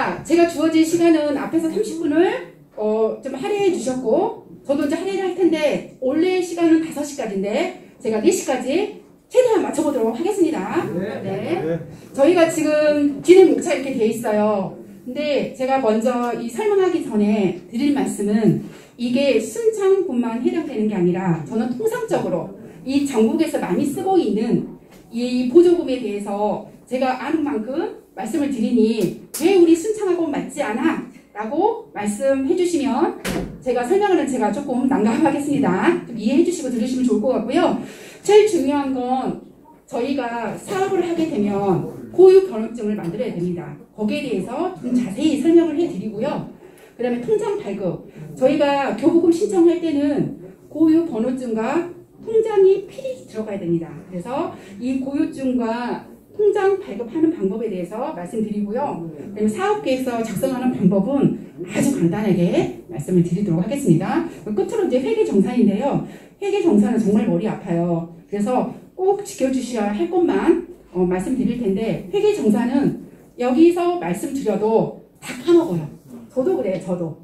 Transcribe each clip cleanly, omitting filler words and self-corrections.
자, 제가 주어진 시간은 앞에서 30분을 좀 할애해 주셨고, 저도 이제 할애를 할 텐데, 원래 시간은 5시까지인데, 제가 4시까지 최대한 맞춰보도록 하겠습니다. 네. 저희가 지금 진행 목차 이렇게 돼 있어요. 근데 제가 먼저 이 설명하기 전에 드릴 말씀은, 이게 순창군만 해당되는 게 아니라, 저는 통상적으로 이 전국에서 많이 쓰고 있는 이 보조금에 대해서 제가 아는 만큼 말씀을 드리니, 왜 우리 순창하고 맞지 않아? 라고 말씀해 주시면 제가 설명하는 제가 조금 난감하겠습니다. 좀 이해해 주시고 들으시면 좋을 것 같고요. 제일 중요한 건 저희가 사업을 하게 되면 고유 번호증을 만들어야 됩니다. 거기에 대해서 좀 자세히 설명을 해 드리고요. 그 다음에 통장 발급. 저희가 교부금 신청할 때는 고유 번호증과 통장이 필히 들어가야 됩니다. 그래서 이 고유증과 통장 발급하는 방법에 대해서 말씀드리고요. 그다음에 사업계획서 작성하는 방법은 아주 간단하게 말씀을 드리도록 하겠습니다. 끝으로 이제 회계정산인데요. 회계정산은 정말 머리 아파요. 그래서 꼭 지켜주셔야 할 것만 말씀드릴 텐데, 회계정산은 여기서 말씀드려도 다 까먹어요. 저도 그래요. 저도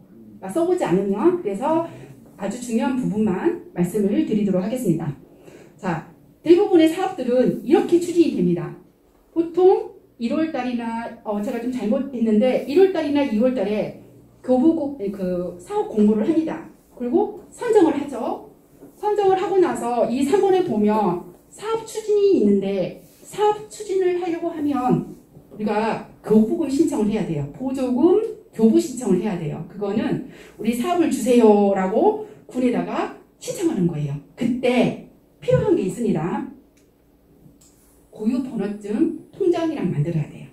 써보지 않으면. 그래서 아주 중요한 부분만 말씀을 드리도록 하겠습니다. 자, 대부분의 사업들은 이렇게 추진이 됩니다. 보통 1월달이나 제가 좀 잘못했는데 1월달이나 2월달에 교부금 사업 공모를 합니다. 그리고 선정을 하죠. 선정을 하고 나서 이 3번에 보면 사업 추진이 있는데, 사업 추진을 하려고 하면 우리가 교부금 신청을 해야 돼요. 보조금 교부 신청을 해야 돼요. 그거는 우리 사업을 주세요라고 군에다가 신청하는 거예요. 그때 필요한 게 있습니다. 고유 번호증 통장이랑 만들어야 돼요.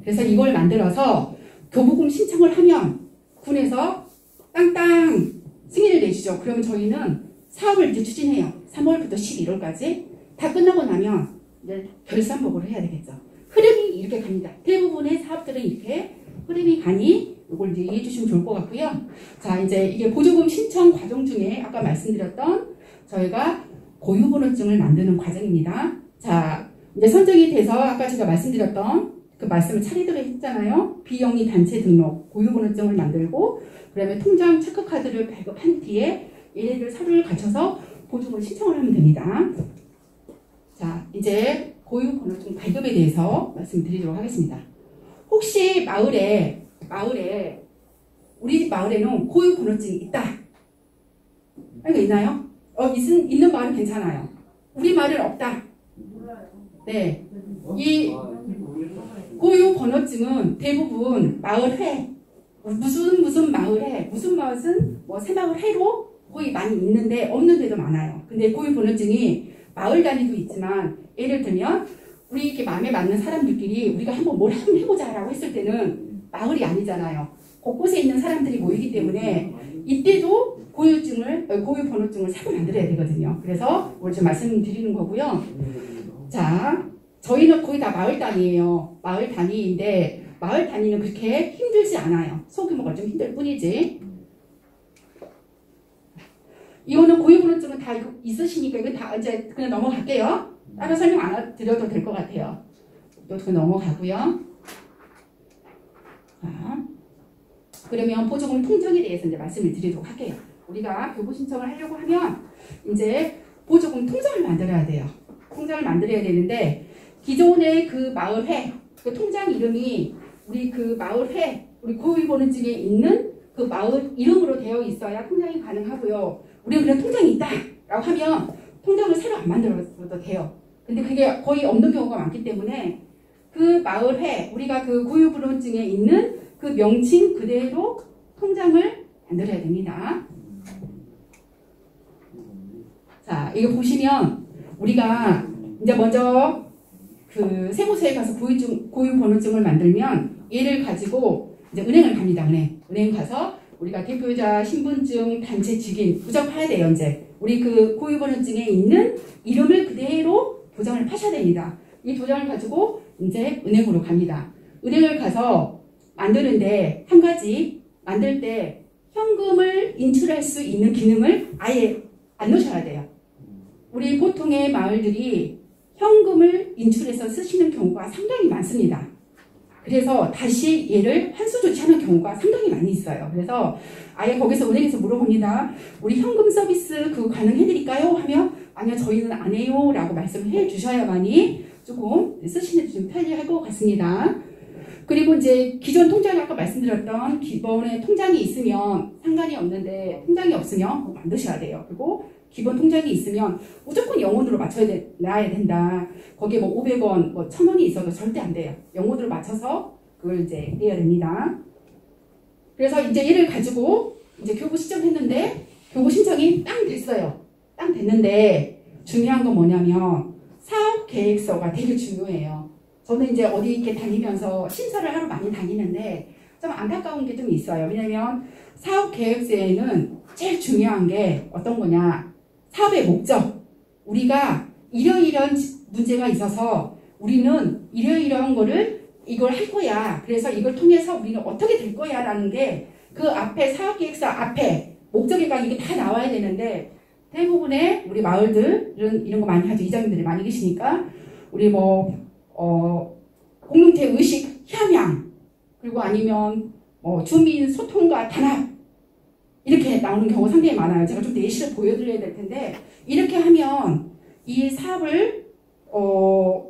그래서 이걸 만들어서 교부금 신청을 하면 군에서 땅땅 승인을 내주죠. 그러면 저희는 사업을 이제 추진해요. 3월부터 11월까지 다 끝나고 나면 이제 결산보고를 해야 되겠죠. 흐름이 이렇게 갑니다. 대부분의 사업들은 이렇게 흐름이 가니 이걸 이제 이해해 주시면 좋을 것 같고요. 자, 이제 이게 보조금 신청 과정 중에 아까 말씀드렸던 저희가 고유 번호증을 만드는 과정입니다. 자, 이제 선정이 돼서 아까 제가 말씀드렸던 그 말씀을 차례대로 했잖아요. 비영리 단체 등록, 고유번호증을 만들고, 그 다음에 통장 체크카드를 발급한 뒤에 얘네들 서류를 갖춰서 보조금을 신청을 하면 됩니다. 자, 이제 고유번호증 발급에 대해서 말씀드리도록 하겠습니다. 혹시 마을에 우리 집 마을에는 고유번호증이 있다. 이거 있나요? 있는 마을은 괜찮아요. 우리 마을은 없다. 네, 이 고유 번호증은 대부분 마을회, 무슨 마을회, 무슨 마을은 뭐 새마을회로 거의 많이 있는데 없는 데도 많아요. 근데 고유 번호증이 마을 단위도 있지만, 예를 들면 우리 이렇게 마음에 맞는 사람들끼리 우리가 한번 뭘 한번 해보자라고 했을 때는 마을이 아니잖아요. 곳곳에 있는 사람들이 모이기 때문에 이때도 고유 번호증을 새로 만들어야 되거든요. 그래서 오늘 좀 말씀드리는 거고요. 자, 저희는 거의 다 마을 단위예요. 마을 단위인데 마을 단위는 그렇게 힘들지 않아요. 소규모가 좀 힘들 뿐이지. 이거는 고유번호증은 다 있으시니까 이거 다 이제 그냥 넘어갈게요. 따로 설명 안 드려도 될 것 같아요. 이것도 넘어가고요. 자, 그러면 보조금 통장에 대해서 이제 말씀을 드리도록 할게요. 우리가 교부 신청을 하려고 하면 이제 보조금 통장을 만들어야 돼요. 통장을 만들어야 되는데, 기존의 그 마을회, 그 통장 이름이 우리 그 마을회, 우리 고유번호증에 있는 그 마을 이름으로 되어 있어야 통장이 가능하고요. 우리가 그냥 통장이 있다 라고 하면 통장을 새로 안 만들어도 돼요. 근데 그게 거의 없는 경우가 많기 때문에 그 마을회, 우리가 그 고유번호증에 있는 그 명칭 그대로 통장을 만들어야 됩니다. 자, 이거 보시면 우리가 이제 먼저 그 세무서에 가서 고유 번호증을 만들면 얘를 가지고 이제 은행을 갑니다. 은행 가서 우리가 대표자, 신분증, 단체 직인 부정파야 돼요. 이제 우리 그 고유 번호증에 있는 이름을 그대로 도장을 파셔야 됩니다. 이 도장을 가지고 이제 은행으로 갑니다. 은행을 가서 만드는데 한 가지, 만들 때 현금을 인출할 수 있는 기능을 아예 안 넣으셔야 돼요. 우리 보통의 마을들이 현금을 인출해서 쓰시는 경우가 상당히 많습니다. 그래서 다시 얘를 환수 조치하는 경우가 상당히 많이 있어요. 그래서 아예 거기서 은행에서 물어봅니다. 우리 현금 서비스 그거 가능해드릴까요? 하면 아니요 저희는 안 해요 라고 말씀을 해주셔야만이 조금 쓰시는 데 좀 편리할 것 같습니다. 그리고 이제 기존 통장이 아까 말씀드렸던 기본의 통장이 있으면 상관이 없는데 통장이 없으면 꼭 만드셔야 돼요. 그리고 기본 통장이 있으면 무조건 영혼으로 놔야 된다. 거기에 뭐 500원, 뭐 1000원이 있어도 절대 안 돼요. 영혼으로 맞춰서 그걸 이제 내야 됩니다. 그래서 이제 얘를 가지고 이제 교부 신청했는데 교부 신청이 땅 됐어요. 땅 됐는데 중요한 건 뭐냐면 사업 계획서가 되게 중요해요. 저는 이제 어디 이렇게 다니면서 심사를 하러 많이 다니는데 좀 안타까운 게 좀 있어요. 왜냐면 사업 계획서에는 제일 중요한 게 어떤 거냐. 사업의 목적. 우리가 이러이러한 문제가 있어서 우리는 이러이러한 거를 이걸 할 거야. 그래서 이걸 통해서 우리는 어떻게 될 거야 라는 게 그 앞에 사업계획서 앞에 목적이가 이게 다 나와야 되는데 대부분의 우리 마을들은 이런 거 많이 하죠. 이장님들이 많이 계시니까 우리 공동체 의식 향양 그리고 아니면 주민 소통과 단합 이렇게 나오는 경우가 상당히 많아요. 제가 좀 예시를 보여드려야 될 텐데 이렇게 하면 이 사업을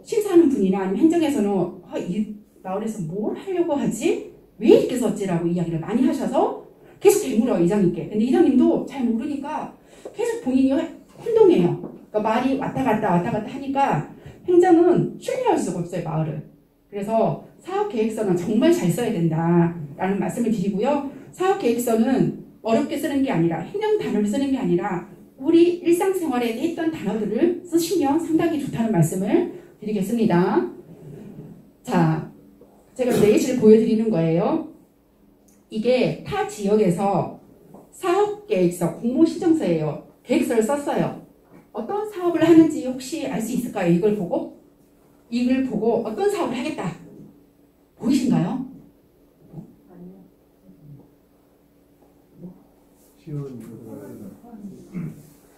심사하는 분이나 아니면 행정에서는 이 마을에서 뭘 하려고 하지? 왜 이렇게 썼지라고 이야기를 많이 하셔서 계속 되물어요. 이장님께. 근데 이장님도 잘 모르니까 계속 본인이 혼동해요. 그러니까 말이 왔다 갔다 하니까 행정은 신뢰할 수가 없어요. 마을을. 그래서 사업계획서는 정말 잘 써야 된다라는 말씀을 드리고요. 사업계획서는 어렵게 쓰는 게 아니라 행정 단어를 쓰는 게 아니라 우리 일상생활에 했던 단어들을 쓰시면 상당히 좋다는 말씀을 드리겠습니다. 자, 제가 예시를 보여드리는 거예요. 이게 타 지역에서 사업계획서, 공모신청서예요. 계획서를 썼어요. 어떤 사업을 하는지 혹시 알 수 있을까요? 이걸 보고 어떤 사업을 하겠다. 보이신가요?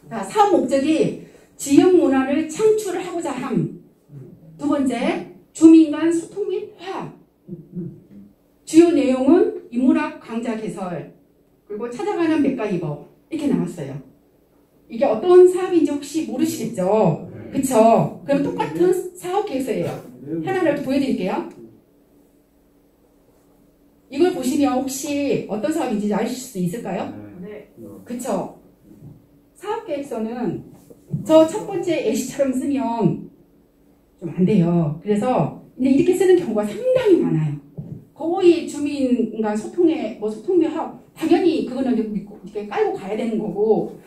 자, 사업 목적이 지역 문화를 창출하고자 함. 두 번째, 주민 간 소통 및 화합. 주요 내용은 인문학 강좌 개설, 그리고 찾아가는 맥가이버 이렇게 나왔어요. 이게 어떤 사업인지 혹시 모르시겠죠? 그쵸? 그럼 똑같은 사업 계획서예요. 하나를 보여드릴게요. 이걸 보시면 혹시 어떤 사업인지 아실 수 있을까요? 네. 그쵸? 사업 계획서는 저 첫 번째 예시처럼 쓰면 좀 안 돼요. 그래서 근데 이렇게 쓰는 경우가 상당히 많아요. 거의 주민 간 소통에 소통하고 당연히 그거는 이렇게 깔고 가야 되는 거고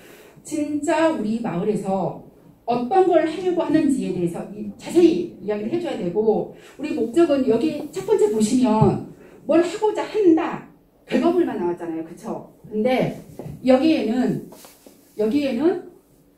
진짜 우리 마을에서 어떤 걸 하려고 하는지에 대해서 자세히 이야기를 해줘야 되고 우리 목적은 여기 첫 번째 보시면 뭘 하고자 한다 결과물만 나왔잖아요. 그쵸? 근데 여기에는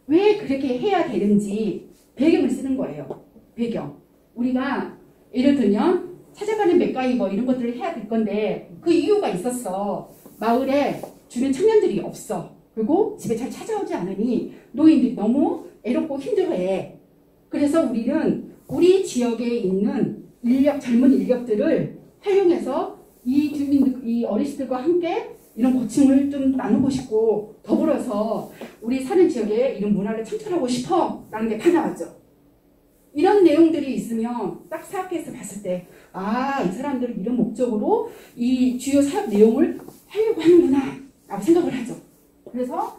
왜 그렇게 해야 되는지 배경을 쓰는 거예요. 배경. 우리가 예를 들면 찾아가는 맥가이버 이런 것들을 해야 될 건데 그 이유가 있었어. 마을에 주변 청년들이 없어. 그리고 집에 잘 찾아오지 않으니 노인들이 너무 애롭고 힘들어해. 그래서 우리는 우리 지역에 있는 젊은 인력들을 활용해서 이 주민들, 이 어르신들과 함께 이런 고충을 좀 나누고 싶고 더불어서 우리 사는 지역에 이런 문화를 창출하고 싶어 라는 게 다 나왔죠. 이런 내용들이 있으면 딱 사업계획서 봤을 때 이 사람들은 이런 목적으로 이 주요 사업 내용을 하려고 하는구나 라고 생각을 하죠. 그래서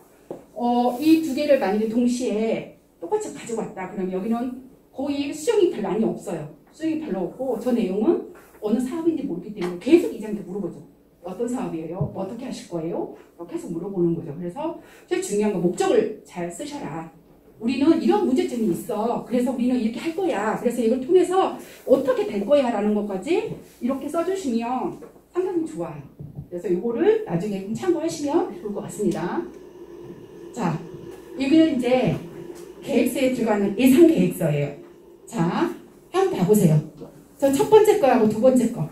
이 두 개를 만약에 동시에 똑같이 가지고 왔다 그러면 여기는 거의 수정이 별로 많이 없어요. 수정이 별로 없고 저 내용은 어느 사업인지 모르기 때문에 계속 이장한테 물어보죠. 어떤 사업이에요? 어떻게 하실 거예요? 계속 물어보는 거죠. 그래서 제일 중요한 건 목적을 잘 쓰셔라. 우리는 이런 문제점이 있어. 그래서 우리는 이렇게 할 거야. 그래서 이걸 통해서 어떻게 될 거야 라는 것까지 이렇게 써주시면 상당히 좋아요. 그래서 이거를 나중에 참고하시면 좋을 것 같습니다. 자, 이게 이제 계획서에 들어가는 예상 계획서예요. 자, 한번 봐보세요. 저 첫 번째 거하고 두 번째 거.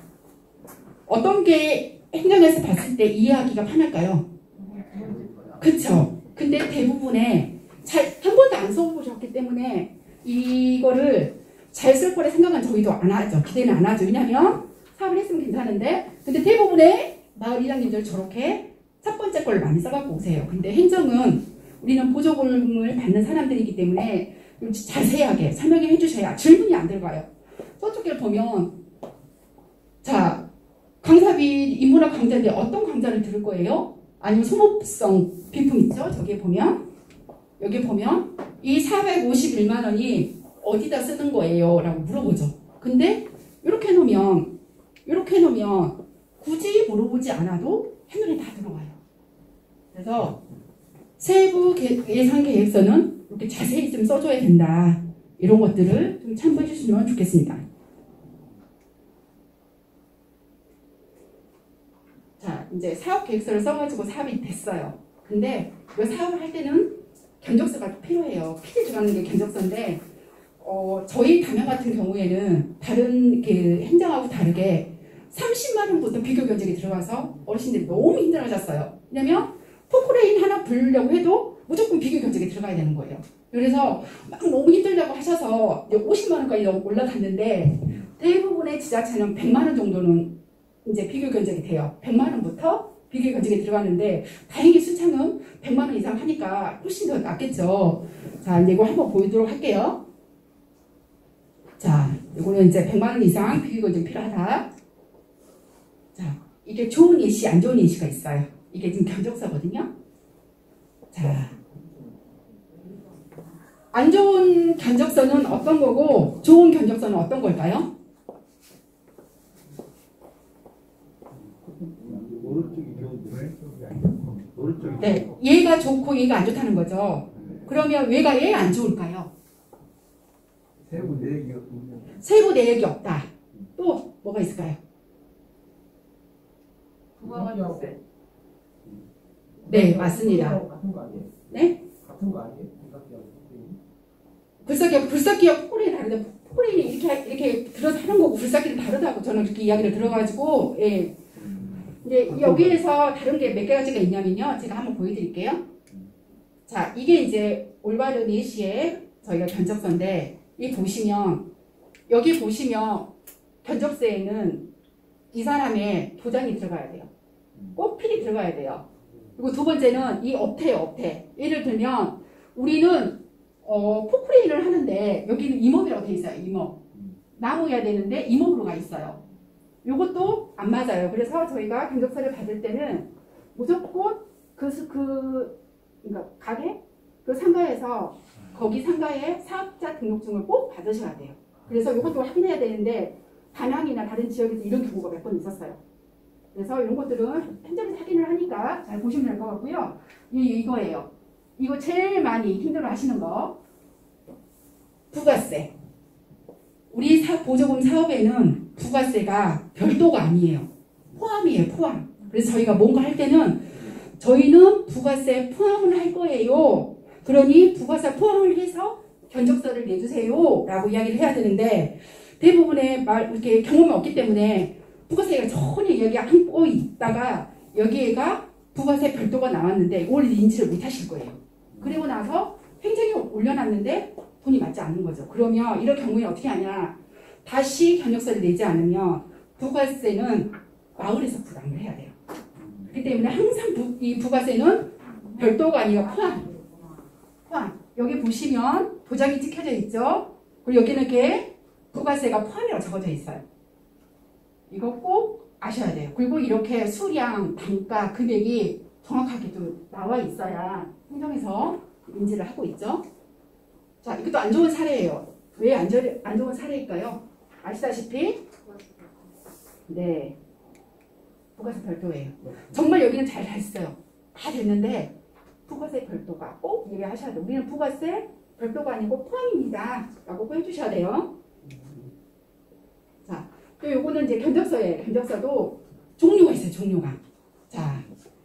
어떤 게 행정에서 봤을 때 이해하기가 편할까요? 그쵸? 근데 대부분의 한 번도 안 써보셨기 때문에 이거를 잘 쓸 거라 생각은 저희도 안 하죠. 기대는 안 하죠. 왜냐하면 사업을 했으면 괜찮은데, 근데 대부분의 마을 이장님들 저렇게 첫 번째 걸 많이 써갖고 오세요. 근데 행정은 우리는 보조금을 받는 사람들이기 때문에 자세하게 설명해 주셔야 질문이 안 들어가요. 저쪽에 보면, 자, 강사비 인문학 강좌인데 어떤 강좌를 들을 거예요? 아니면 소모성 비품 있죠? 저기에 보면, 여기 보면 이 451만 원이 어디다 쓰는 거예요? 라고 물어보죠. 근데 이렇게 놓으면 굳이 물어보지 않아도 한눈에 다 들어가요. 그래서 세부 예산 계획서는 이렇게 자세히 좀 써줘야 된다. 이런 것들을 좀 참고해 주시면 좋겠습니다. 자, 이제 사업 계획서를 써가지고 사업이 됐어요. 근데 이 사업을 할 때는 견적서가 필요해요. 필히 들어가는 게 견적서인데, 저희 담양 같은 경우에는 다른 그 행정하고 다르게 30만 원부터 비교 견적이 들어가서 어르신들이 너무 힘들어하셨어요. 왜냐면 포크레인 하나 부르려고 해도 무조건 비교 견적이 들어가야 되는 거예요. 그래서 막 너무 힘들다고 하셔서 50만 원까지 올라갔는데, 대부분의 지자체는 100만 원 정도는 이제 비교 견적이 돼요. 100만 원부터 비교 견적이 들어가는데, 다행히 순창은 100만 원 이상 하니까 훨씬 더 낫겠죠. 자, 이제 이거 한번 보여드리도록 할게요. 자, 이거는 이제 100만 원 이상 비교 견적이 필요하다. 자, 이게 좋은 예시, 안 좋은 예시가 있어요. 이게 지금 견적서거든요. 자, 안 좋은 견적서는 어떤 거고, 좋은 견적서는 어떤 걸까요? 네, 얘가 좋고 얘가 안 좋다는 거죠. 그러면 왜가 얘 안 좋을까요? 세부 내역이 없다. 또 뭐가 있을까요? 네, 맞습니다. 네? 불삭기와 포크레인이 다르다. 포크레인이 이렇게 들어서 하는 거고 불삭기는 다르다고 저는 그렇게 이야기를 들어가지고, 예. 이제 여기에서 다른 게 몇 가지가 있냐면요. 제가 한번 보여드릴게요. 자, 이게 이제 올바른 예시의 저희가 견적서인데, 여기 보시면 견적서에는 이 사람의 도장이 들어가야 돼요. 꼭 필히 들어가야 돼요. 그리고 두 번째는 이 업태예요, 업태. 예를 들면 우리는 포크레인을 하는데 여기는 임업이라고 돼 있어요. 임업. 나무여야 되는데 임업으로 가 있어요. 요것도 안 맞아요. 그래서 저희가 견적서를 받을 때는 무조건 그러니까 가게? 그 상가에서 거기 상가에 사업자 등록증을 꼭 받으셔야 돼요. 그래서 이것도 확인해야 되는데 담양이나 다른 지역에서 이런 경우가 몇 번 있었어요. 그래서 이런 것들은 현장에서 확인을 하니까 잘 보시면 될 것 같고요. 이거예요. 이거 제일 많이 힘들어 하시는 거. 부가세. 우리 보조금 사업에는 부가세가 별도가 아니에요. 포함이에요, 포함. 그래서 저희가 뭔가 할 때는 저희는 부가세 포함을 할 거예요. 그러니 부가세 포함을 해서 견적서를 내주세요. 라고 이야기를 해야 되는데, 대부분의 이렇게 경험이 없기 때문에 부가세가 전혀 여기 안고 있다가 여기에가 부가세 별도가 나왔는데 이걸 인지를 못 하실 거예요. 그리고 나서 행정이 올려놨는데 돈이 맞지 않는 거죠. 그러면 이런 경우에 어떻게 하냐. 다시 견적서를 내지 않으면 부가세는 마을에서 부담을 해야 돼요. 그렇기 때문에 항상 이 부가세는 별도가 아니라 포함. 여기 보시면 도장이 찍혀져 있죠. 그리고 여기는 이렇게 부가세가 포함이라고 적어져 있어요. 이거 꼭 아셔야 돼요. 그리고 이렇게 수량, 단가, 금액이 정확하게 또 나와 있어야 행정에서 인지를 하고 있죠. 자, 이것도 안 좋은 사례예요. 왜 안 좋은 사례일까요? 아시다시피 네, 부가세 별도예요. 정말 여기는 잘 됐어요. 다 됐는데 부가세 별도가 꼭 얘기하셔야 돼요. 우리는 부가세 별도가 아니고 포함입니다. 라고 꼭 해주셔야 돼요. 자, 또 요거는 이제 견적서예요. 견적서도 종류가 있어요. 종류가. 자,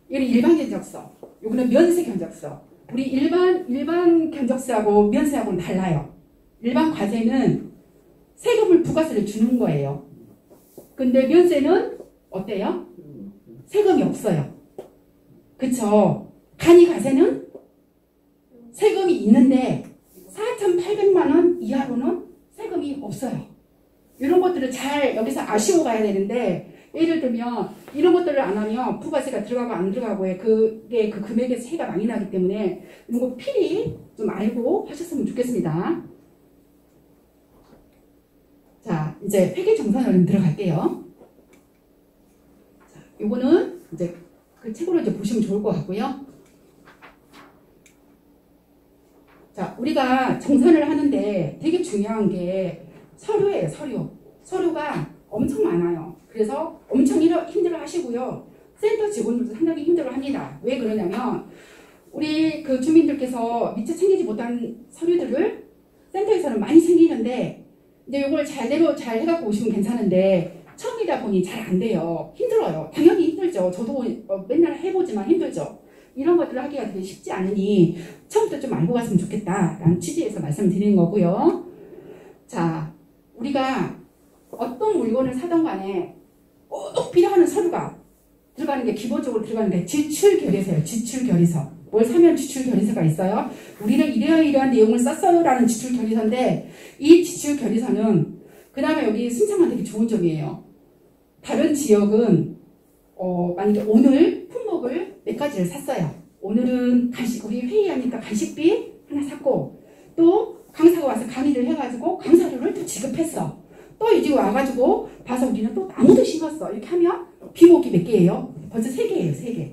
이거는 일반 견적서. 요거는 면세 견적서. 우리 일반 견적서하고 면세하고는 달라요. 일반 과세는 세금을 부가세를 주는 거예요. 근데 면세는 어때요? 세금이 없어요. 그쵸? 간이 과세는 세금이 있는데 4,800만 원 이하로는 세금이 없어요. 이런 것들을 잘 여기서 아시고 가야 되는데, 예를 들면 이런 것들을 안 하면 부가세가 들어가고 안 들어가고에 그게 그 금액에서 차이가 많이 나기 때문에 이런 거 필히 좀 알고 하셨으면 좋겠습니다. 자, 이제 회계정산을 들어갈게요. 자, 요거는 이제 그 책으로 이제 보시면 좋을 것 같고요. 자, 우리가 정산을 하는데 되게 중요한 게 서류예요, 서류. 서류가 엄청 많아요. 그래서 엄청 힘들어 하시고요. 센터 직원들도 상당히 힘들어 합니다. 왜 그러냐면, 우리 그 주민들께서 미처 챙기지 못한 서류들을 센터에서는 많이 챙기는데, 이제 요걸 제대로 잘 해갖고 오시면 괜찮은데, 처음이다 보니 잘 안 돼요. 힘들어요. 당연히 힘들죠. 저도 맨날 해보지만 힘들죠. 이런 것들을 하기가 되게 쉽지 않으니 처음부터 좀 알고 갔으면 좋겠다라는 취지에서 말씀드리는 거고요. 자, 우리가 어떤 물건을 사던 간에 꼭 필요한 서류가 들어가는 게, 기본적으로 들어가는 게 지출결의서예요. 지출결의서. 뭘 사면 지출결의서가 있어요. 우리는 이러한 내용을 썼어요 라는 지출결의서인데, 이 지출결의서는 그 다음에 여기 순창은 되게 좋은 점이에요. 다른 지역은 만약에 오늘 품목을 몇 가지를 샀어요. 오늘은 우리 회의하니까 간식비 하나 샀고, 또 강사가 와서 강의를 해가지고 강사료를 또 지급했어. 또 이제 와가지고 봐서 우리는 또 나무도 심었어. 이렇게 하면 비목이 몇 개예요? 벌써 3개예요, 3개.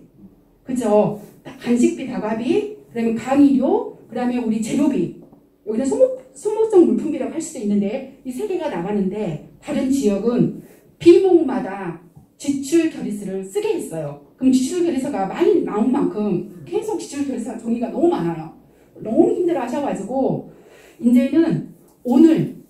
그죠? 간식비, 다과비, 그 다음에 강의료, 그 다음에 우리 재료비. 여기는 소모성 물품비라고 할 수도 있는데, 이 3개가 나가는데, 다른 지역은 비목마다 지출결의서를 쓰게 했어요. 그럼 지출결의서가 많이 나온 만큼 계속 지출결의서 종이가 너무 많아요. 너무 힘들어 하셔가지고, 이제는 오늘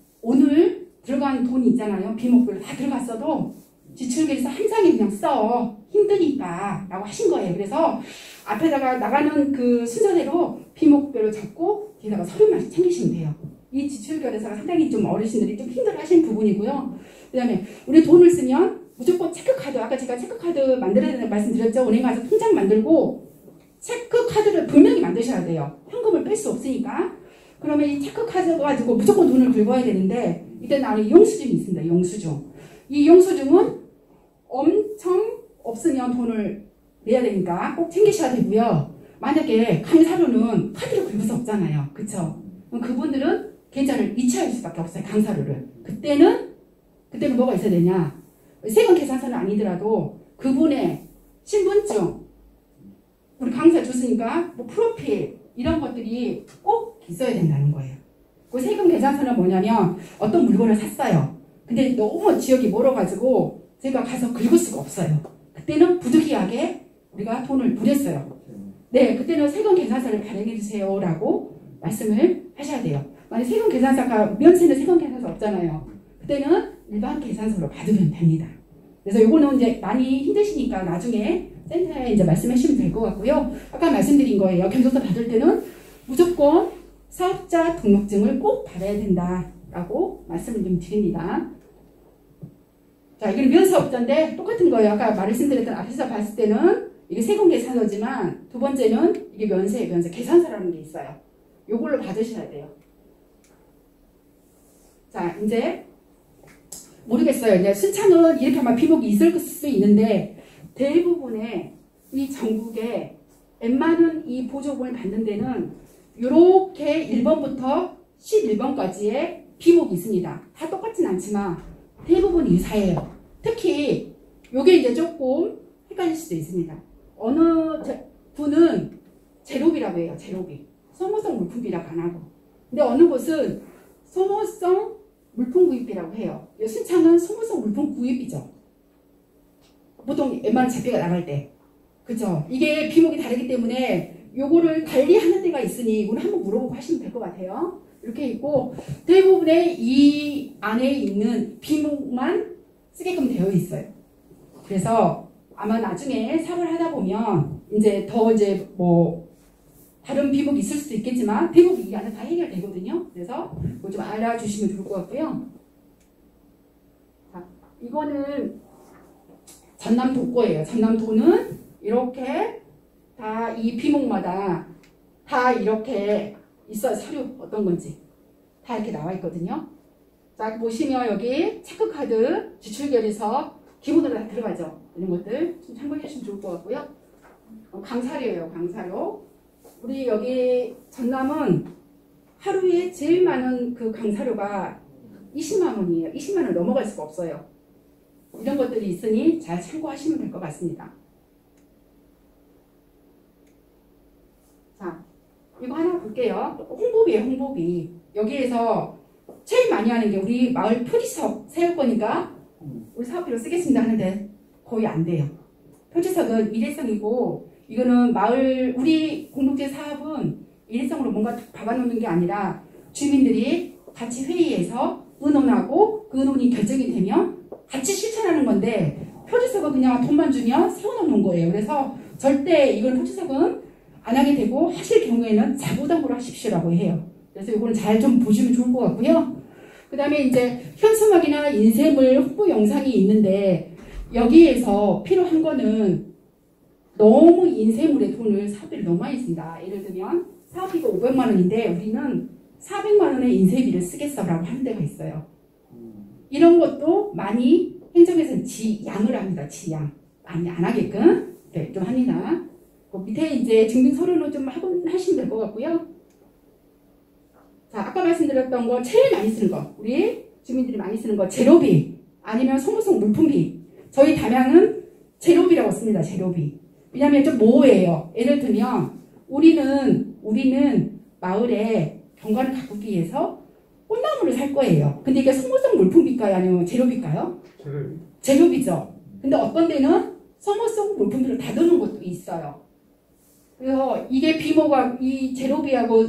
들어간 돈 있잖아요. 비목별 다 들어갔어도 지출결의서 한 장에 그냥 써. 힘드니까 라고 하신 거예요. 그래서 앞에다가 나가는 그 순서대로 비목별로 적고 뒤에다가 서류만 챙기시면 돼요. 이 지출결의서가 상당히 좀 어르신들이 좀 힘들어 하시는 부분이고요. 그 다음에 우리 돈을 쓰면 무조건 체크카드, 아까 제가 체크카드 만들어야 된다고 말씀드렸죠. 은행 가서 통장 만들고 체크카드를 분명히 만드셔야 돼요. 현금을 뺄 수 없으니까. 그러면 이 체크카드 가지고 무조건 돈을 긁어야 되는데, 이때는 안에 영수증이 있습니다. 영수증. 이 영수증은 엄청 없으면 돈을 내야 되니까 꼭 챙기셔야 되고요. 만약에 강사료는 카드로 긁을 수 없잖아요. 그쵸? 그럼 그분들은 계좌를 이체할 수밖에 없어요. 강사료를. 그때는 뭐가 있어야 되냐? 세금 계산서는 아니더라도 그분의 신분증, 우리 강사 줬으니까 뭐 프로필 이런 것들이 꼭 있어야 된다는 거예요. 그 세금 계산서는 뭐냐면, 어떤 물건을 샀어요. 근데 너무 지역이 멀어가지고 제가 가서 긁을 수가 없어요. 그때는 부득이하게 우리가 돈을 부렸어요. 네, 그때는 세금 계산서를 발행해 주세요 라고 말씀을 하셔야 돼요. 만약 세금 계산서가, 면세는 세금 계산서 없잖아요. 그때는 일반 계산서로 받으면 됩니다. 그래서 요거는 이제 많이 힘드시니까 나중에 센터에 이제 말씀해 주시면 될 것 같고요. 아까 말씀드린 거예요. 견적서 받을 때는 무조건 사업자 등록증을 꼭 받아야 된다라고 말씀을 좀 드립니다. 자, 이게 면사업자인데 똑같은 거예요. 아까 말씀드렸던 앞에서 봤을 때는 이게 세금 계산서지만, 두 번째는 이게 면세 계산서라는 게 있어요. 요걸로 받으셔야 돼요. 자, 이제 모르겠어요. 이제 순창은 이렇게 아마 비목이 있을 수 있는데, 대부분의 이 전국에 웬만한 이 보조금을 받는 데는 이렇게 1번부터 11번까지의 비목이 있습니다. 다 똑같진 않지만 대부분 유사해요. 특히 요게 이제 조금 헷갈릴 수도 있습니다. 어느 분은 제로비라고 해요. 제로비. 소모성 물품비라고 안 하고. 근데 어느 곳은 소모성 물품 구입비라고 해요. 순창은 소모성 물품 구입이죠. 보통 웬만한 잡비가 나갈 때. 그죠? 이게 비목이 다르기 때문에 요거를 달리하는 데가 있으니 이거는 한번 물어보고 하시면 될 것 같아요. 이렇게 있고, 대부분의 이 안에 있는 비목만 쓰게끔 되어 있어요. 그래서 아마 나중에 사업을 하다 보면 이제 더 이제 뭐 다른 비목이 있을 수도 있겠지만 대부분 이 안에 다 해결되거든요. 그래서 그거 좀 알아주시면 좋을 것 같고요. 자, 이거는 전남도 거예요. 전남도는 이렇게 다 이 비목마다 다 이렇게 있어요. 서류 어떤 건지 다 이렇게 나와 있거든요. 자, 보시면 여기 체크카드, 지출결의서 기본으로 다 들어가죠. 이런 것들 좀 참고해 주시면 좋을 것 같고요. 강사료예요, 강사료. 우리 여기 전남은 하루에 제일 많은 그 강사료가 20만 원이에요. 20만 원 넘어갈 수가 없어요. 이런 것들이 있으니 잘 참고하시면 될 것 같습니다. 자, 이거 하나 볼게요. 홍보비예요, 홍보비. 여기에서 제일 많이 하는 게 우리 마을 표지석 세울 거니까 우리 사업비로 쓰겠습니다 하는데 거의 안 돼요. 표지석은 일회성이고 이거는 마을 우리 공동체 사업은 일회성으로 뭔가 박아놓는 게 아니라 주민들이 같이 회의해서 의논하고 그 의논이 결정이 되면 같이 실천하는 건데 표지석은 그냥 돈만 주면 세워놓는 거예요. 그래서 절대 이건 표지석은 안 하게 되고 하실 경우에는 자부담으로 하십시오라고 해요. 그래서 이거는 잘 좀 보시면 좋을 것 같고요. 그 다음에 이제 현수막이나 인쇄물 홍보 영상이 있는데 여기에서 필요한 거는 너무 인쇄물에 돈을 사업비를 너무 많이 쓴다. 예를 들면 사업비가 500만 원인데 우리는 400만 원의 인쇄비를 쓰겠어라고 하는 데가 있어요. 이런 것도 많이 행정에서는 지양을 합니다. 지양. 많이 안 하게끔 네, 좀 합니다. 그 밑에 이제 증빙 서류는 좀 하시면 될 것 같고요. 자, 아까 말씀드렸던 거 제일 많이 쓰는 거 우리 주민들이 많이 쓰는 거 재료비 아니면 소모성 물품비. 저희 담양은 재료비라고 씁니다. 재료비. 왜냐하면 좀 모호해요. 예를 들면 우리는 마을에 경관을 가꾸기 위해서 꽃나무를 살 거예요. 근데 이게 소모성 물품비일까요? 아니면 재료비일까요? 재료비죠. 근데 어떤 데는 소모성 물품비를 다루는 것도 있어요. 그래서 이게 비모가 이 재료비하고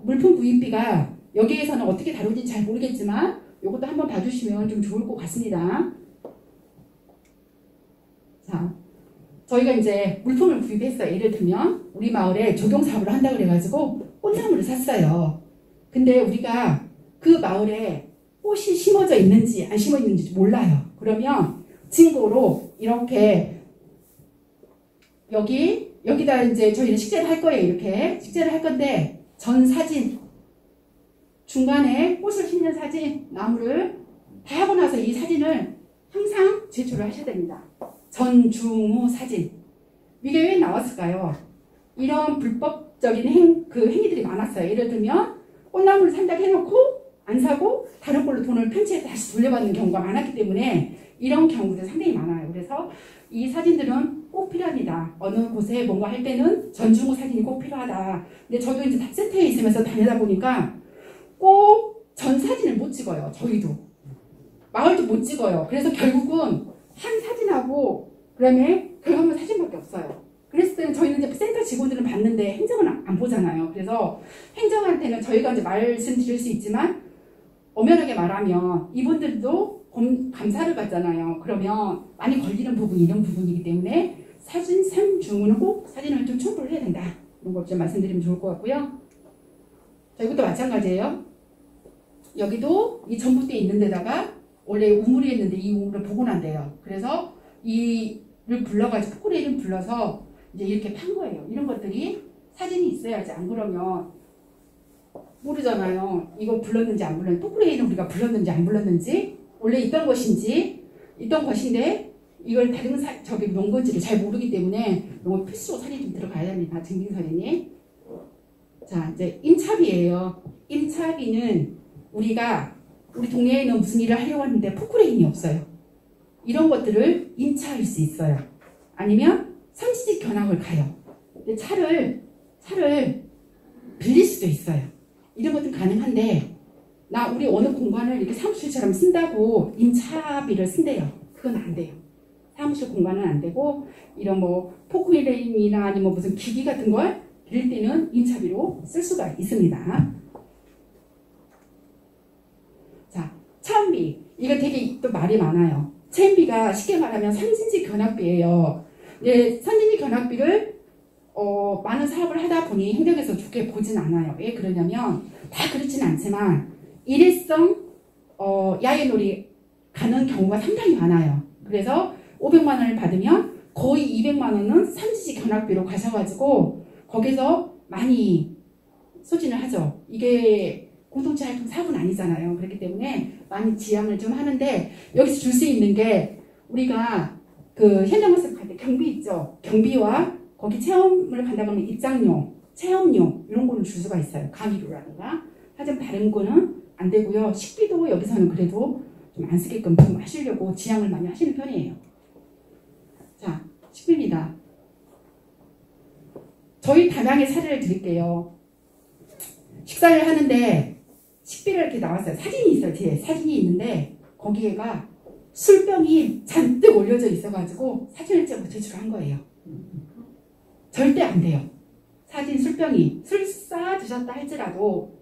물품 구입비가 여기에서는 어떻게 다루는지 잘 모르겠지만 이것도 한번 봐주시면 좀 좋을 것 같습니다. 자, 저희가 이제 물품을 구입했어요. 예를 들면 우리 마을에 조경사업을 한다 그래가지고 꽃나무를 샀어요. 근데 우리가 그 마을에 꽃이 심어져 있는지 안 심어 있는지 몰라요. 그러면 증거로 이렇게 여기다 이제 저희는 식재를 할 거예요. 이렇게 식재를 할 건데 전 사진 중간에 꽃을 심는 사진 나무를 다 하고 나서 이 사진을 항상 제출을 하셔야 됩니다. 전, 중, 후 사진. 이게 왜 나왔을까요? 이런 불법적인 행위들이 많았어요. 예를 들면 꽃나무를 산다고 해놓고 안 사고 다른 걸로 돈을 편취해서 다시 돌려받는 경우가 많았기 때문에 이런 경우도 상당히 많아요. 그래서 이 사진들은 꼭 필요합니다. 어느 곳에 뭔가 할 때는 전중후 사진이 꼭 필요하다. 근데 저도 이제 탑센터에 있으면서 다니다 보니까 꼭 전 사진을 못 찍어요. 저희도. 마을도 못 찍어요. 그래서 결국은 한 사진하고 그다음에 결과물 사진밖에 없어요. 그랬을 때는 저희는 이제 센터 직원들은 봤는데 행정은 안 보잖아요. 그래서 행정한테는 저희가 이제 말씀드릴 수 있지만 엄연하게 말하면 이분들도 감사를 받잖아요. 그러면 많이 걸리는 부분이 이런 부분이기 때문에 사진 상중은 꼭 사진을 좀 첨부를 해야 된다. 이런 걸 좀 말씀드리면 좋을 것 같고요. 자, 이것도 마찬가지예요. 여기도 이 전봇대 있는 데다가 원래 우물이 있는데 이 우물을 복원한대요. 그래서 이를 불러가지고 포크레인을 불러서 이제 이렇게 판 거예요. 이런 것들이 사진이 있어야지. 안 그러면 모르잖아요. 이거 불렀는지 안 불렀는지, 포크레인을 우리가 불렀는지 안 불렀는지, 원래 있던 것인데 이걸 다른 놓은 건지를 잘 모르기 때문에 이거 필수로 사진이 좀 들어가야 됩니다. 증빙사진이. 자, 이제 임차비예요. 임차비는 우리 동네에는 무슨 일을 하려고 하는데 포크레인이 없어요. 이런 것들을 임차할 수 있어요. 아니면 선지직 견학을 가요. 근데 차를 빌릴 수도 있어요. 이런 것도 가능한데 우리 어느 공간을 이렇게 사무실처럼 쓴다고 임차비를 쓴대요. 그건 안 돼요. 사무실 공간은 안 되고 이런 포크레인이나 아니면 무슨 기기 같은 걸 빌릴 때는 임차비로 쓸 수가 있습니다. 자, 차원비. 이거 되게 또 말이 많아요. 차원비가 쉽게 말하면 선진지 견학비예요. 네, 선진지 견학비를 많은 사업을 하다 보니 행정에서 좋게 보진 않아요. 왜 그러냐면 다 그렇진 않지만 일회성 야외놀이 가는 경우가 상당히 많아요. 그래서 500만 원을 받으면 거의 200만 원은 선진지 견학비로 가셔가지고 거기서 많이 소진을 하죠. 이게 공동체 활동 사업은 아니잖아요. 그렇기 때문에 많이 지양을 좀 하는데 여기서 줄 수 있는 게 우리가 그 현장모습 갈 때 경비 있죠. 경비와 거기 체험을 간다 그러면 입장료, 체험료 이런 거는 줄 수가 있어요. 강의료라든가. 하지만 다른 거는 안 되고요. 식비도 여기서는 그래도 좀 안 쓰게끔 좀 하시려고 지양을 많이 하시는 편이에요. 자, 식비입니다. 저희 담양의 사례를 드릴게요. 식사를 하는데 식비를 이렇게 나왔어요. 사진이 있어요. 뒤에 사진이 있는데 거기에가 술병이 잔뜩 올려져 있어가지고 사진을 찍어 제출한 거예요. 절대 안 돼요. 사진 술병이 술 싸 드셨다 할지라도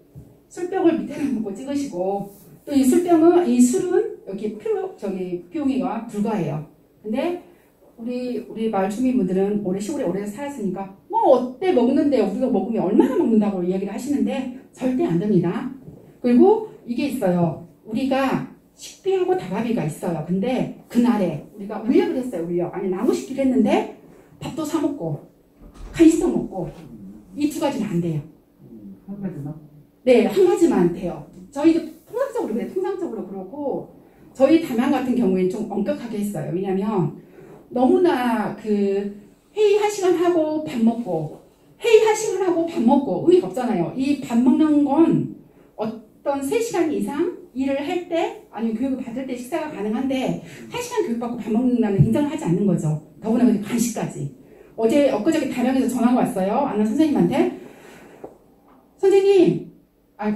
술병을 밑에 놓고 찍으시고 또 이 술병은 이 술은 여기 비용이가 불가해요. 근데 우리 마을 주민분들은 시골에 오래 살았으니까 뭐 어때 먹는데 우리가 먹으면 얼마나 먹는다고 이야기를 하시는데 절대 안 됩니다. 그리고 이게 있어요. 우리가 식비하고 다가비가 있어요. 근데 그날에 우리가 울력을 했어요. 울력. 아니 나무식비를 했는데 밥도 사 먹고 간식도 먹고 이 두 가지는 안 돼요. 한 가지만? 네, 한 가지만 돼요. 저희도 통상적으로 그래요. 통상적으로 그렇고 저희 담양 같은 경우에는 좀 엄격하게 했어요. 왜냐면 너무나 그 회의 1시간 하고 밥 먹고 회의 1시간 하고 밥 먹고 의의가 없잖아요. 이 밥 먹는 건 어떤 3시간 이상 일을 할 때 아니면 교육을 받을 때 식사가 가능한데 1시간 교육받고 밥 먹는다는 인정을 하지 않는 거죠. 더구나 간식까지. 엊그저께 담양에서 전화가 왔어요. 아는 선생님한테. 선생님,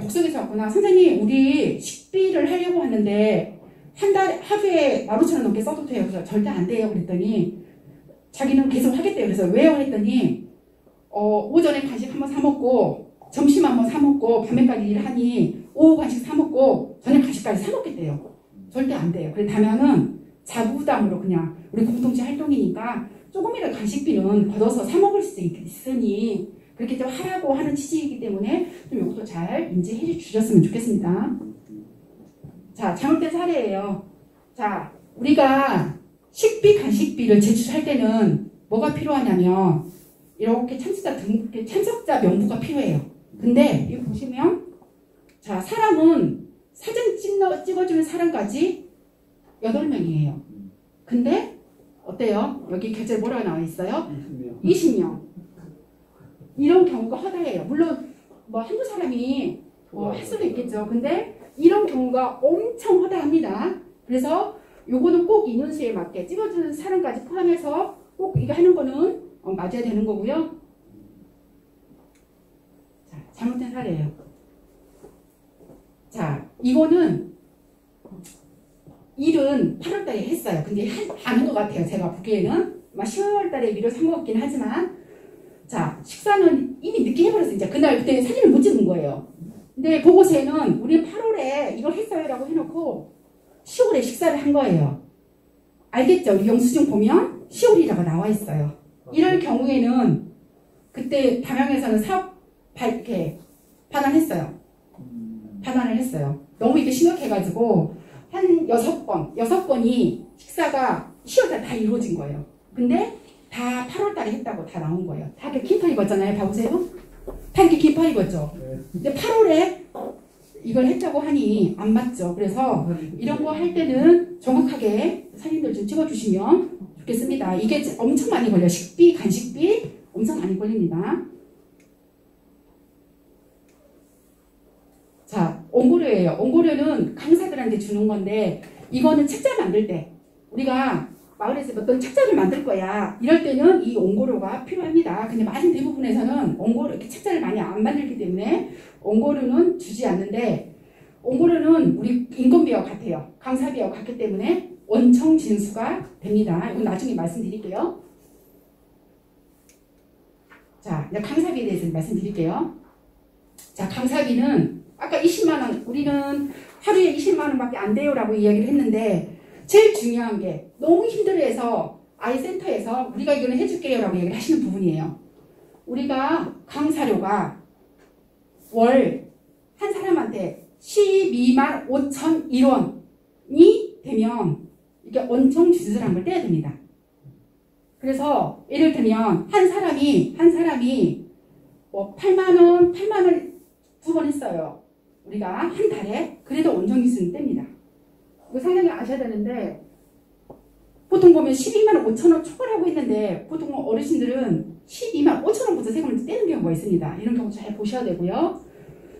곡성에서 왔구나. 선생님, 우리 식비를 하려고 하는데 하루에 15,000원 넘게 써도 돼요. 그래서 절대 안 돼요. 그랬더니 자기는 계속 하겠대요. 그래서 왜요? 그랬더니 오전에 간식 한번 사 먹고 점심 한번 사 먹고 밤에까지 일하니 오후 간식 사 먹고 저녁 간식까지 사 먹겠대요. 절대 안 돼요. 그래서 담양은 자부담으로 그냥 우리 공동체 활동이니까 조금이라도 간식비는 걷어서 사 먹을 수 있으니 그렇게 좀 하라고 하는 취지이기 때문에 좀 이것도 잘 인지해 주셨으면 좋겠습니다. 자, 잘못된 사례예요. 자, 우리가 식비, 간식비를 제출할 때는 뭐가 필요하냐면 이렇게 참석자 명부가 필요해요. 근데 여기 보시면 자, 사람은 사진 찍어주는 사람까지 8명이에요. 근데 어때요? 여기 결제 뭐라고 나와 있어요? 20명. 이런 경우가 허다해요. 물론 뭐 한두 사람이 할 수도 있겠죠. 근데 이런 경우가 엄청 허다합니다. 그래서 요거는 꼭 인원수에 맞게 찍어주는 사람까지 포함해서 꼭 이거 하는 거는 맞아야 되는 거고요. 자, 잘못된 사례예요. 자, 이거는 일은 8월 달에 했어요. 근데 안 것 같아요. 제가 보기에는 아마 10월 달에 미뤄 산 것 같긴 하지만 자, 식사는 이미 늦게 해버렸어요. 이제 그때 사진을 못 찍은 거예요. 근데 보고서에는 우리 8월에 이걸 했어요 라고 해놓고 10월에 식사를 한 거예요. 알겠죠? 우리 영수증 보면 10월이라고 나와 있어요. 이럴 경우에는 그때 담양에서는 사업 이렇게 반환했어요. 반환을 했어요. 너무 이게 심각해가지고 한 6번이 식사가 10월달에 다 이루어진 거예요. 근데 다 8월달에 했다고 다 나온 거예요. 다 이렇게 긴팔 입었잖아요. 봐보세요. 다 이렇게 긴팔 입었죠. 근데 8월에 이걸 했다고 하니 안 맞죠. 그래서 이런 거 할 때는 정확하게 사진들 좀 찍어주시면 좋겠습니다. 이게 엄청 많이 걸려요. 식비, 간식비 엄청 많이 걸립니다. 자, 옹고료예요. 옹고료는 강사들한테 주는 건데 이거는 책자 만들 때 우리가 마을에서 어떤 책자를 만들 거야. 이럴 때는 이 옹고료가 필요합니다. 근데 많은 대부분에서는 이렇게 책자를 많이 안 만들기 때문에 옹고료는 주지 않는데 옹고료는 우리 인건비와 같아요. 강사비와 같기 때문에 원청 징수가 됩니다. 이건 나중에 말씀드릴게요. 자, 이제 강사비에 대해서 말씀드릴게요. 자, 강사비는 아까 20만원, 우리는 하루에 20만원밖에 안 돼요 라고 이야기를 했는데 제일 중요한 게 너무 힘들어해서 아이센터에서 우리가 이거는 해줄게요 라고 얘기를 하시는 부분이에요. 우리가 강사료가 월 한 사람한테 12만 5,001원이 되면 이게 원청 징수라는 걸 떼야 됩니다. 그래서 예를 들면 한 사람이 뭐 8만원 2번 했어요. 우리가 한 달에 그래도 원정기수는 뗍니다. 이거 상당히 아셔야 되는데 보통 보면 12만 5천 원 초과라고 했는데 보통 어르신들은 12만 5천 원부터 세금을 떼는 경우가 있습니다. 이런 경우 잘 보셔야 되고요.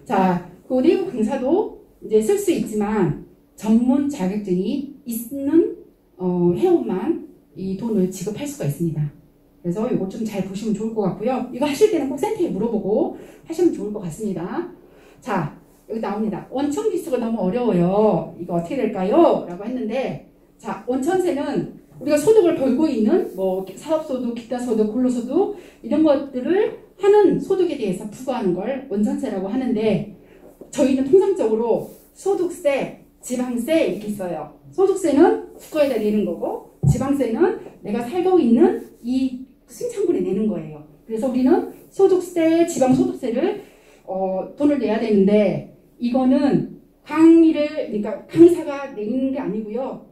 자, 그 내부 강사도 이제 쓸 수 있지만 전문 자격증이 있는 회원만 이 돈을 지급할 수가 있습니다. 그래서 이거 좀 잘 보시면 좋을 것 같고요. 이거 하실 때는 꼭 센터에 물어보고 하시면 좋을 것 같습니다. 자, 여기 나옵니다. 원천 기수가 너무 어려워요. 이거 어떻게 될까요? 라고 했는데, 자, 원천세는 우리가 소득을 벌고 있는 뭐 사업소득, 기타소득, 근로소득 이런 것들을 하는 소득에 대해서 부과하는 걸 원천세라고 하는데, 저희는 통상적으로 소득세, 지방세 이렇게 있어요. 소득세는 국가에다 내는 거고, 지방세는 내가 살고 있는 이 승창분에 내는 거예요. 그래서 우리는 소득세, 지방소득세를 돈을 내야 되는데, 이거는 그러니까 강사가 내는 게 아니고요.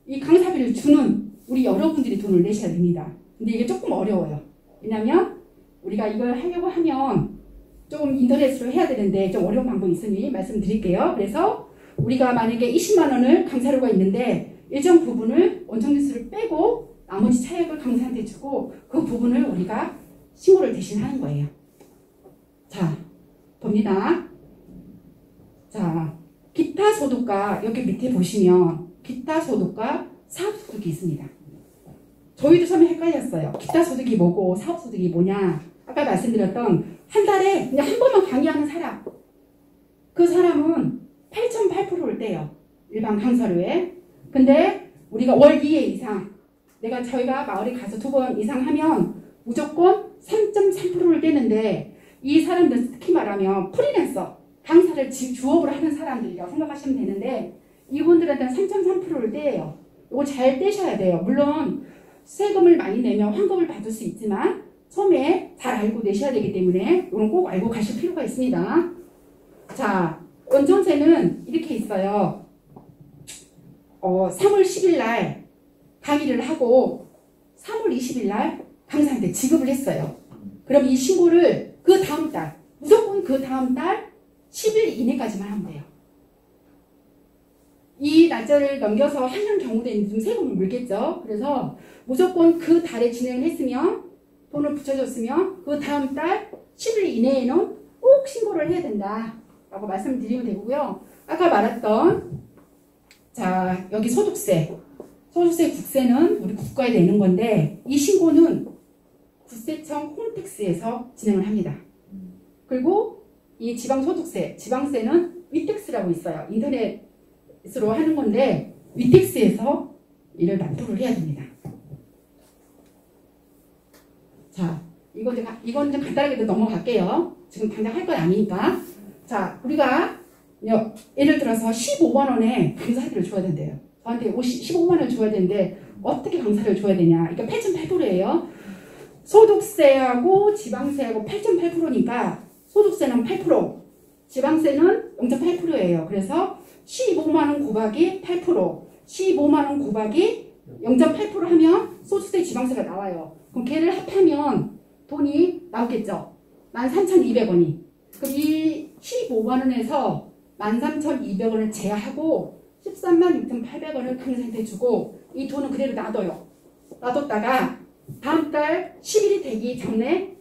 이 강사비를 주는 우리 여러분들이 돈을 내셔야 됩니다. 근데 이게 조금 어려워요. 왜냐면 우리가 이걸 하려고 하면 조금 인터넷으로 해야 되는데 좀 어려운 방법이 있으니 말씀드릴게요. 그래서 우리가 만약에 20만 원을 강사료가 있는데 일정 부분을 원천기수를 빼고 나머지 차액을 강사한테 주고 그 부분을 우리가 신고를 대신 하는 거예요. 자, 봅니다. 자, 기타 소득과 여기 밑에 보시면 기타 소득과 사업소득이 있습니다. 저희도 처음에 헷갈렸어요. 기타 소득이 뭐고 사업소득이 뭐냐. 아까 말씀드렸던 한 달에 그냥 한 번만 강의하는 사람. 그 사람은 8.8%를 떼요. 일반 강사료에. 근데 우리가 월 2회 이상 저희가 마을에 가서 2번 이상 하면 무조건 3.3%를 떼는데 이 사람들은 특히 말하면 프리랜서, 강사를 주업으로 하는 사람들이라고 생각하시면 되는데 이분들한테는 3.3%를 떼요. 이거 잘 떼셔야 돼요. 물론 세금을 많이 내면 환급을 받을 수 있지만 처음에 잘 알고 내셔야 되기 때문에 이건 꼭 알고 가실 필요가 있습니다. 자, 원천세는 이렇게 있어요. 3월 10일 날 강의를 하고 3월 20일 날 강사한테 지급을 했어요. 그럼 이 신고를 그 다음 달, 무조건 그 다음 달 10일 이내까지만 하면 돼요. 이 날짜를 넘겨서 하는 경우에는 좀 세금을 물겠죠. 그래서 무조건 그 달에 진행을 했으면 돈을 붙여줬으면 그 다음 달 10일 이내에는 꼭 신고를 해야 된다 라고 말씀드리면 되고요. 아까 말했던 자, 여기 소득세 국세는 우리 국가에 내는 건데 이 신고는 국세청 홈택스에서 진행을 합니다. 그리고 이 지방소득세, 지방세는 위택스라고 있어요. 인터넷으로 하는 건데 위택스에서 이를 납부를 해야 됩니다. 자, 이건 좀 간단하게 넘어갈게요. 지금 당장 할 건 아니니까. 자, 우리가 예를 들어서 15만 원에 강사료를 줘야 된대요. 저한테 15만 원을 줘야 되는데 어떻게 강사료를 줘야 되냐. 그러니까 8.8%예요. 소득세하고 지방세하고 8.8%니까 소득세는 8%, 지방세는 0.8%예요. 그래서 15만 원 곱하기 8%, 15만 원 곱하기 0.8% 하면 소득세, 지방세가 나와요. 그럼 걔를 합하면 돈이 나오겠죠. 13,200원이. 그럼 이 15만 원에서 13,200원을 제하고 136,800원을 강사한테 주고 이 돈은 그대로 놔둬요. 놔뒀다가 다음 달 10일이 되기 전에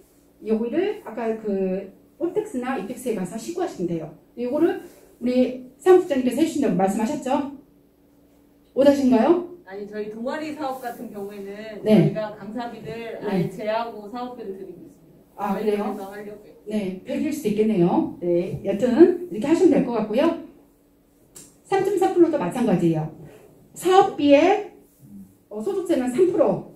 요거를 아까 그 홈택스나 이택스에 가서 신고하시면 돼요. 이거를 우리 사무국장님께서 해주신다고 말씀하셨죠? 오다신가요? 아니 저희 동아리 사업 같은 경우에는 네. 저희가 강사비를 아예 제하고 사업비를 드리고 있습니다. 아, 그래요? 하려고요. 네, 별일 수도 있겠네요. 네, 여튼 이렇게 하시면 될 것 같고요. 3.4%도 마찬가지예요. 사업비에 소득세는 3%,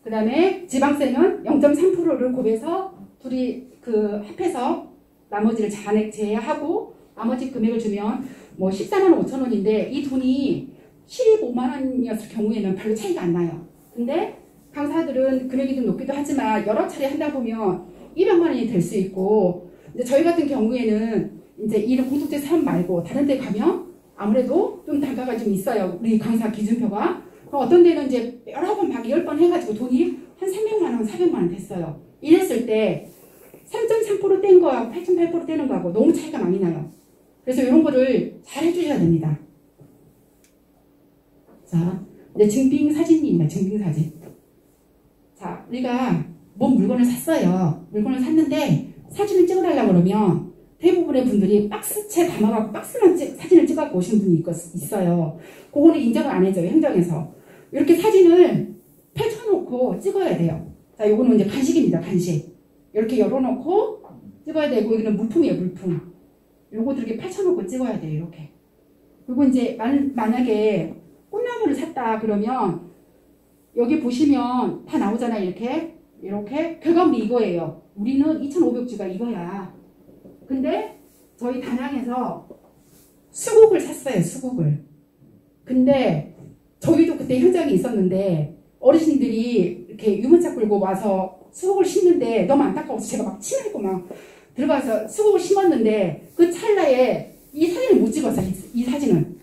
그 다음에 지방세는 0.3%를 곱해서 둘이 합해서 나머지를 제하고 나머지 금액을 주면 뭐 14만 5천 원인데 이 돈이 15만 원이었을 경우에는 별로 차이가 안 나요. 근데 강사들은 금액이 좀 높기도 하지만 여러 차례 한다 보면 200만 원이 될 수 있고 이제 저희 같은 경우에는 이제 이런 공통된 사업 말고 다른 데 가면 아무래도 좀 단가가 좀 있어요. 우리 강사 기준표가. 어떤 데는 이제 여러 번 막 10번 해가지고 돈이 한 300만 원, 400만 원 됐어요. 이랬을 때 3.3% 뗀 거하고 8.8% 떼는 거하고 너무 차이가 많이 나요. 그래서 이런 거를 잘 해주셔야 됩니다. 자, 이제 증빙사진입니다. 증빙사진. 자, 우리가 뭔 물건을 샀어요. 물건을 샀는데 사진을 찍어달라고 그러면 대부분의 분들이 박스채 담아갖고 박스만 사진을 찍어갖고 오시는 분이 있어요. 그거는 인정을 안 해줘요. 행정에서. 이렇게 사진을 펼쳐놓고 찍어야 돼요. 자, 요거는 이제 간식입니다. 간식. 이렇게 열어놓고 찍어야 되고, 이거는 물품이에요. 물품. 요거들 이렇게 펼쳐놓고 찍어야 돼요. 이렇게. 그리고 이제 만약에 꽃나무를 샀다 그러면 여기 보시면 다 나오잖아요. 이렇게 결과물이 이거예요. 우리는 2,500주가 이거야. 근데 저희 단양에서 수국을 샀어요. 수국을. 근데 저희도 그때 현장에 있었는데 어르신들이 이렇게 유모차 끌고 와서 수국을 심는데 너무 안타까워서 제가 막 치밀고 막 들어가서 수국을 심었는데 그 찰나에 이 사진을 못 찍었어요. 이 사진을.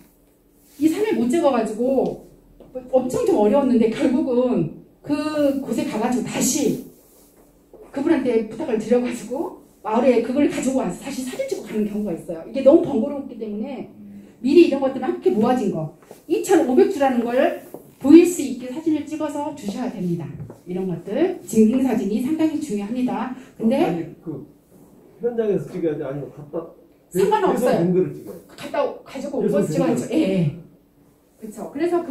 이 사진을 못 찍어가지고 엄청 좀 어려웠는데 결국은 그 곳에 가가지고 다시 그분한테 부탁을 드려가지고 마을에 그걸 가지고 와서 다시 사진 찍고 가는 경우가 있어요. 이게 너무 번거롭기 때문에 미리 이런 것들은 함께 모아진 거 2,500주라는 걸 보일 수 있게 사진을 찍어서 주셔야 됩니다. 이런 것들 증빙사진이 상당히 중요합니다. 근데 아니 그 현장에서 찍어야 돼 아니면 갖다 상관없어요. 근거를 찍어요. 갖다 가지고 오고 찍어야죠. 예. 그렇죠. 그래서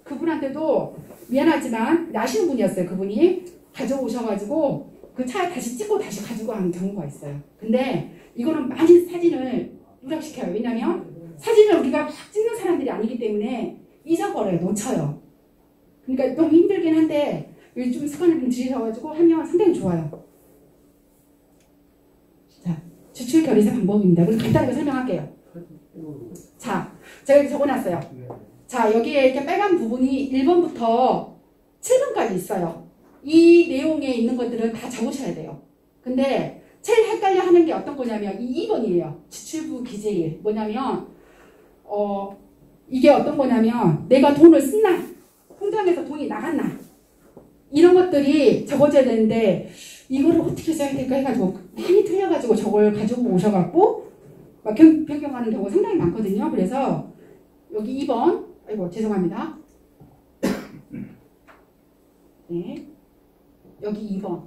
그분한테도 미안하지만 아시는 분이었어요. 그분이 가져오셔가지고 그 차에 다시 찍고 다시 가지고 가는 경우가 있어요. 근데 이거는 많이 사진을 누락시켜요. 왜냐면 사진을 우리가 막 찍는 사람들이 아니기 때문에 잊어버려요. 놓쳐요. 그러니까 너무 힘들긴 한데 좀 습관을 좀 들이셔가지고 하면 상당히 좋아요. 자, 추출 결의사 방법입니다. 그래서 간단하게 설명할게요. 자, 제가 이렇게 적어놨어요. 자, 여기에 이렇게 빨간 부분이 1번부터 7번까지 있어요. 이 내용에 있는 것들은 다 적으셔야 돼요. 근데 제일 헷갈려 하는 게 어떤 거냐면 이 2번이에요. 지출부 기재일. 뭐냐면 이게 어떤 거냐면 내가 돈을 쓴나, 통장에서 돈이 나갔나, 이런 것들이 적어져야 되는데 이거를 어떻게 써야 될까 해가지고 많이 틀려가지고 저걸 가지고 오셔갖고 막 변경하는 경우가 상당히 많거든요. 그래서 여기 2번, 아이고 죄송합니다. 네, 여기 2번.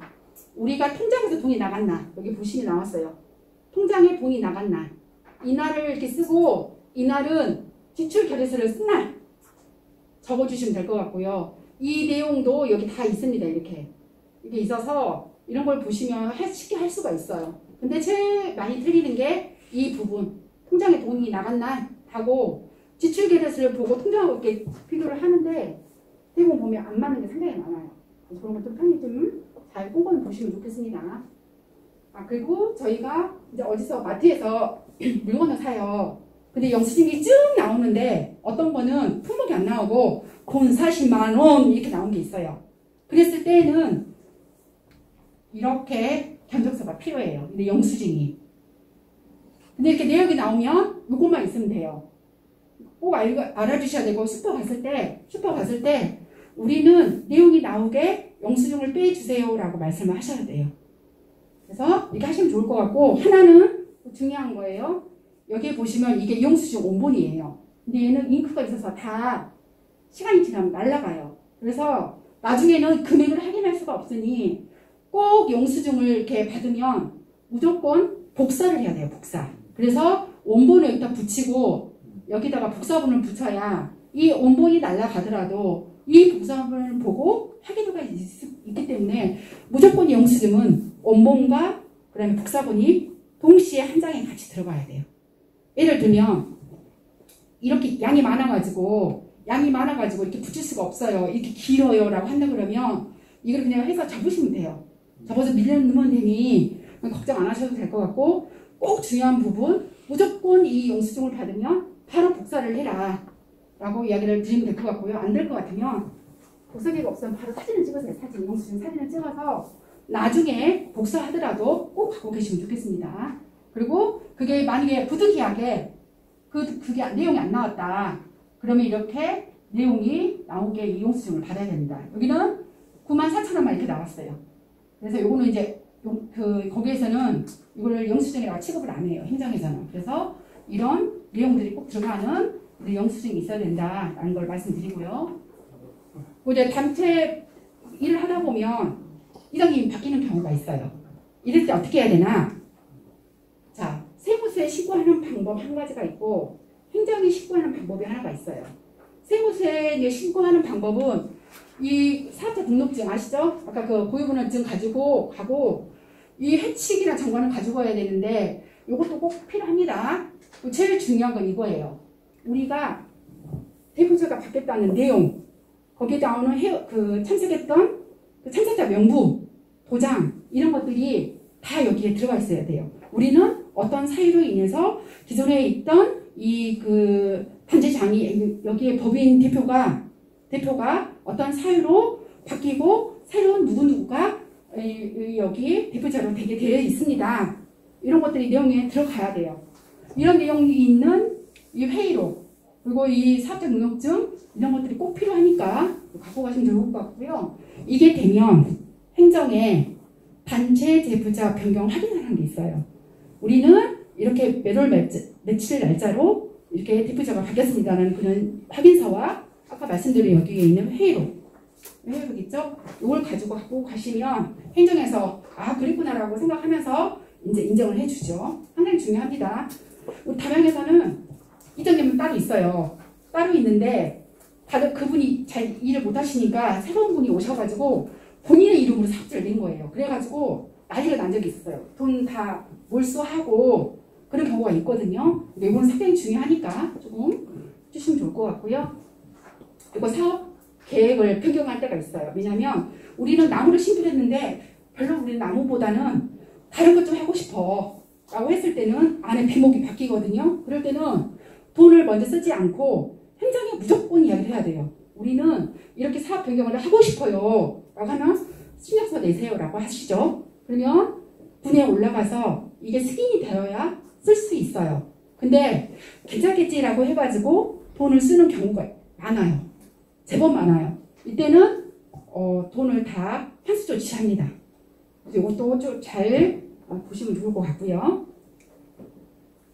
우리가 통장에서 돈이 나갔나, 여기 보시면 나왔어요. 통장에 돈이 나갔나, 이날을 이렇게 쓰고 이날은 지출 결의서를 쓴 날 적어주시면 될 것 같고요. 이 내용도 여기 다 있습니다. 이렇게 있어서 이런 걸 보시면 쉽게 할 수가 있어요. 근데 제일 많이 틀리는 게 이 부분, 통장에 돈이 나간 날 하고 지출 결의서를 보고 통장하고 이렇게 비교를 하는데 대부분 보면 안 맞는 게 상당히 많아요. 그래서 그런 것도 편히 좀 잘 꼼꼼히 보시면 좋겠습니다. 그리고 저희가 이제 어디서 마트에서 물건을 사요. 근데 영수증이 쭉 나오는데 어떤 거는 품목이 안 나오고 돈 40만 원 이렇게 나온 게 있어요. 그랬을 때는 이렇게 견적서가 필요해요. 근데 영수증이. 근데 이렇게 내역이 나오면 이것만 있으면 돼요. 꼭 알아주셔야 되고 슈퍼 갔을 때 우리는 내용이 나오게 영수증을 빼주세요 라고 말씀을 하셔야 돼요. 그래서 이렇게 하시면 좋을 것 같고, 하나는 중요한 거예요. 여기 보시면 이게 영수증 원본이에요. 근데 얘는 잉크가 있어서 다 시간이 지나면 날아가요. 그래서 나중에는 금액을 확인할 수가 없으니 꼭 영수증을 이렇게 받으면 무조건 복사를 해야 돼요. 복사. 그래서 원본을 여기다 붙이고 여기다가 복사본을 붙여야 이 원본이 날아가더라도 이 복사본을 보고 확인도가 있기 때문에 무조건 영수증은 원본과 그 다음에 복사본이 동시에 한 장에 같이 들어가야 돼요. 예를 들면 이렇게 양이 많아가지고 이렇게 붙일 수가 없어요. 이렇게 길어요 라고 한다 그러면 이걸 그냥 해서 접으시면 돼요. 접어서 밀려넣으면 되니 걱정 안 하셔도 될 것 같고, 꼭 중요한 부분 무조건 이 영수증을 받으면 바로 복사를 해라 라고 이야기를 드리면 될 것 같고요. 안 될 것 같으면 복사기가 없으면 바로 사진을 찍으세요. 영수증 사진을 찍어서 나중에 복사하더라도 꼭 갖고 계시면 좋겠습니다. 그리고 그게 만약에 부득이하게 그게 내용이 안 나왔다 그러면 이렇게 내용이 나오게 이 영수증을 받아야 됩니다. 여기는 94,000원만 이렇게 나왔어요. 그래서 요거는 이제 거기에서는 이걸 영수증이라고 취급을 안 해요. 행정에서는. 그래서 이런 내용들이 꼭 들어가는 우리 영수증이 있어야 된다라는 걸 말씀드리고요. 이제 단체 일을 하다 보면 이장님이 바뀌는 경우가 있어요. 이럴 때 어떻게 해야 되나? 자, 세무서에 신고하는 방법 한 가지가 있고 행정에 신고하는 방법이 하나가 있어요. 세무서에 신고하는 방법은 이 사업자 등록증 아시죠? 아까 그 고유분할증 가지고 가고 이 해칙이나 정관을 가지고 가야 되는데 이것도 꼭 필요합니다. 제일 중요한 건 이거예요. 우리가 세무서가 바뀌었다는 내용, 거기에 나오는 그 참석했던 그 참석자 명부, 도장 이런 것들이 다 여기에 들어가 있어야 돼요. 우리는 어떤 사유로 인해서 기존에 있던 이 그 단체장이 여기에 법인 대표가 어떤 사유로 바뀌고 새로운 누구누구가 여기 대표자로 되게 되어 있습니다. 이런 것들이 내용에 들어가야 돼요. 이런 내용이 있는 이 회의록 그리고 이 사업자 등록증 이런 것들이 꼭 필요하니까 갖고 가시면 좋을 것 같고요. 이게 되면 행정에 단체 대표자 변경 확인하는 게 있어요. 우리는 이렇게 매월 며칠 날짜로 이렇게 대표자가 바뀌었습니다라는 그런 확인서와 아까 말씀드린 여기에 있는 회의록 있죠? 이걸 가지고 갖고 가시면 행정에서 아 그랬구나라고 생각하면서 이제 인정을 해주죠. 상당히 중요합니다. 우리 담양에서는 이장님은 따로 있어요. 따로 있는데 다들 그분이 잘 일을 못하시니까 새로운 분이 오셔가지고 본인의 이름으로 사업자를 낸 거예요. 그래가지고 난리가 난 적이 있어요. 돈 다 몰수하고 그런 경우가 있거든요. 이건 상당히 중요하니까 조금 해주시면 좋을 것 같고요. 그리고 사업 계획을 변경할 때가 있어요. 왜냐하면 우리는 나무를 심기로 했는데 별로 우리는 나무보다는 다른 것 좀 하고 싶어 라고 했을 때는 안에 비목이 바뀌거든요. 그럴 때는 돈을 먼저 쓰지 않고 행정에 무조건 이야기를 해야 돼요. 우리는 이렇게 사업 변경을 하고 싶어요 라고 하면 신청서 내세요 라고 하시죠. 그러면 분에 올라가서 이게 승인이 되어야 쓸 수 있어요. 근데 계좌개지라고 해가지고 돈을 쓰는 경우가 많아요. 제법 많아요. 이때는 돈을 다 환수 조치합니다. 이것도 좀 잘 보시면 좋을 것 같고요.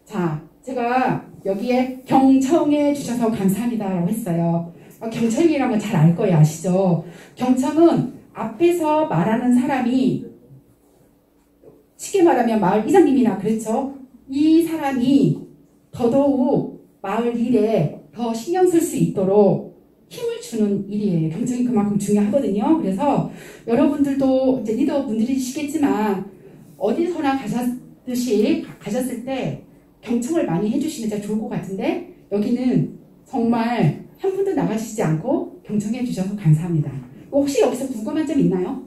자, 제가 여기에 경청해 주셔서 감사합니다라고 했어요. 경청이라는 건 잘 알 거예요. 아시죠? 경청은 앞에서 말하는 사람이 쉽게 말하면 마을 이장님이나 그렇죠. 이 사람이 더더욱 마을 일에 더 신경 쓸 수 있도록 힘을 주는 일이에요. 경청이 그만큼 중요하거든요. 그래서 여러분들도 이제 리더분들이시겠지만 어디서나 가셨을 때 경청을 많이 해주시면 진짜 좋을 것 같은데 여기는 정말 한 분도 나가시지 않고 경청해 주셔서 감사합니다. 혹시 여기서 궁금한 점 있나요?